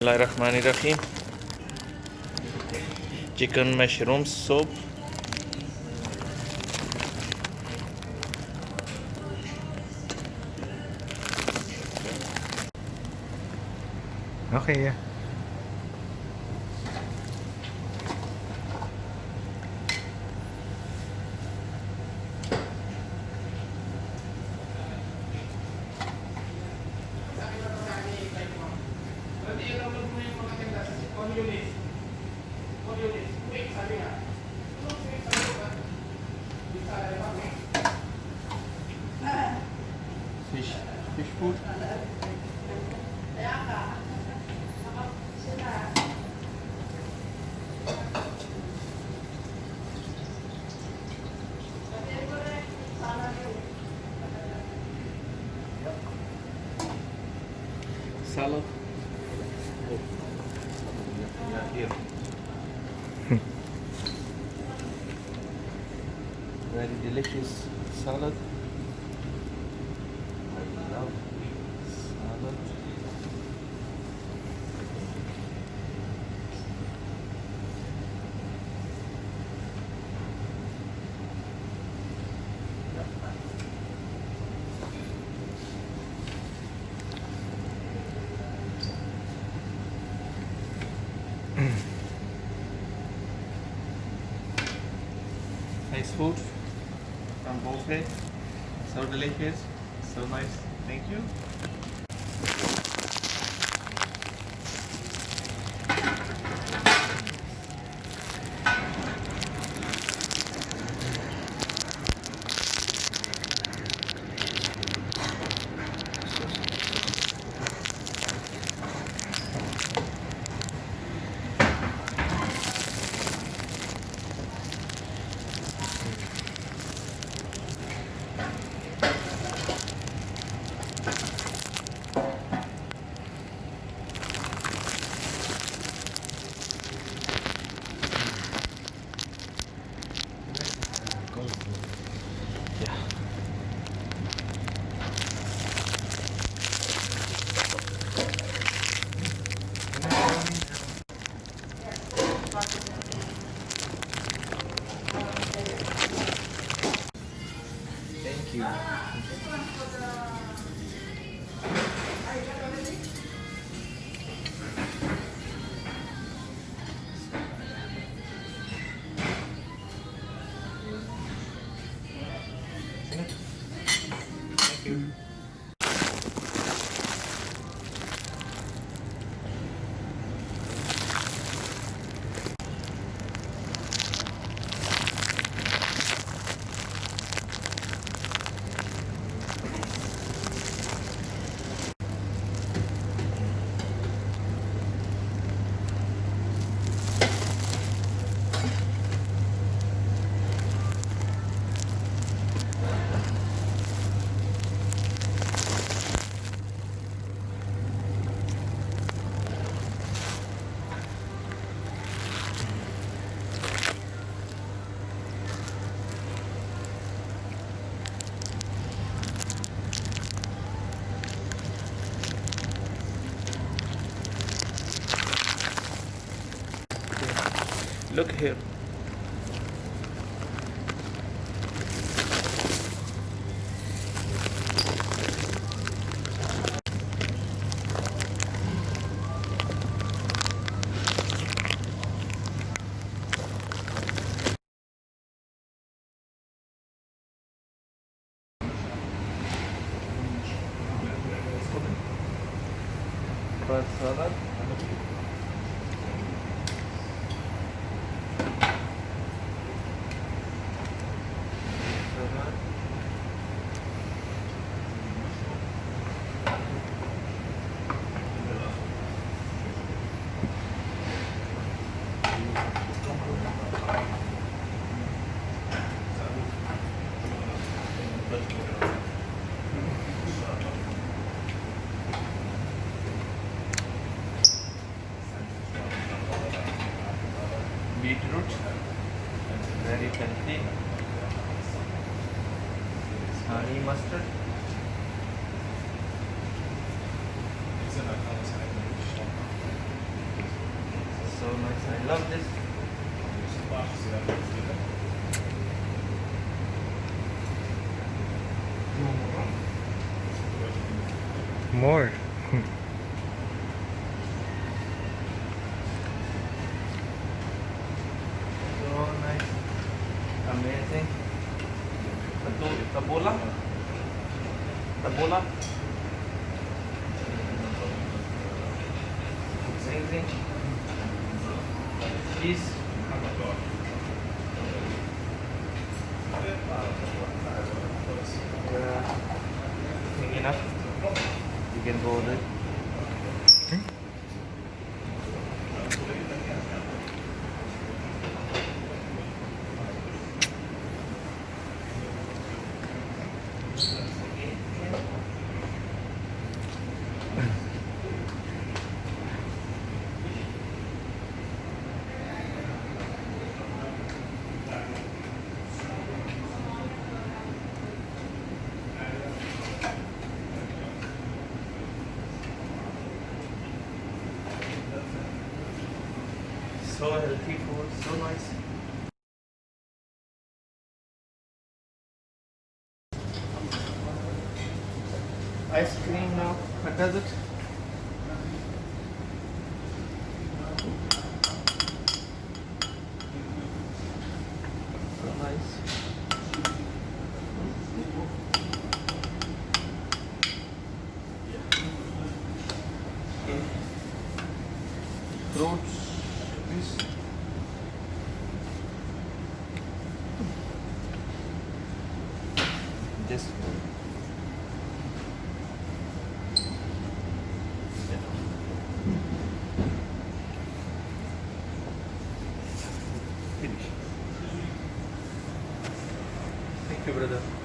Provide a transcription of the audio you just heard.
Bismillahirrahmanirrahim. Chicken mushroom soup. Okay, yeah. Fish food. Salad. Oh. Yeah, here. Very delicious salad. I love salad. Nice food from buffet. So delicious, so nice. Thank you. Yeah. Thank you. Thank you. Look here. Fried salad. Salad. Beetroot. Very healthy. Honey mustard. love this. More. So nice. Amazing. Tabola. Tabola. Amazing. Cheese. I think enough. You can go there. So healthy food, so nice. Ice cream now. What does it? So nice. Okay. Fruits. This. This. Finish. Thank you, brother.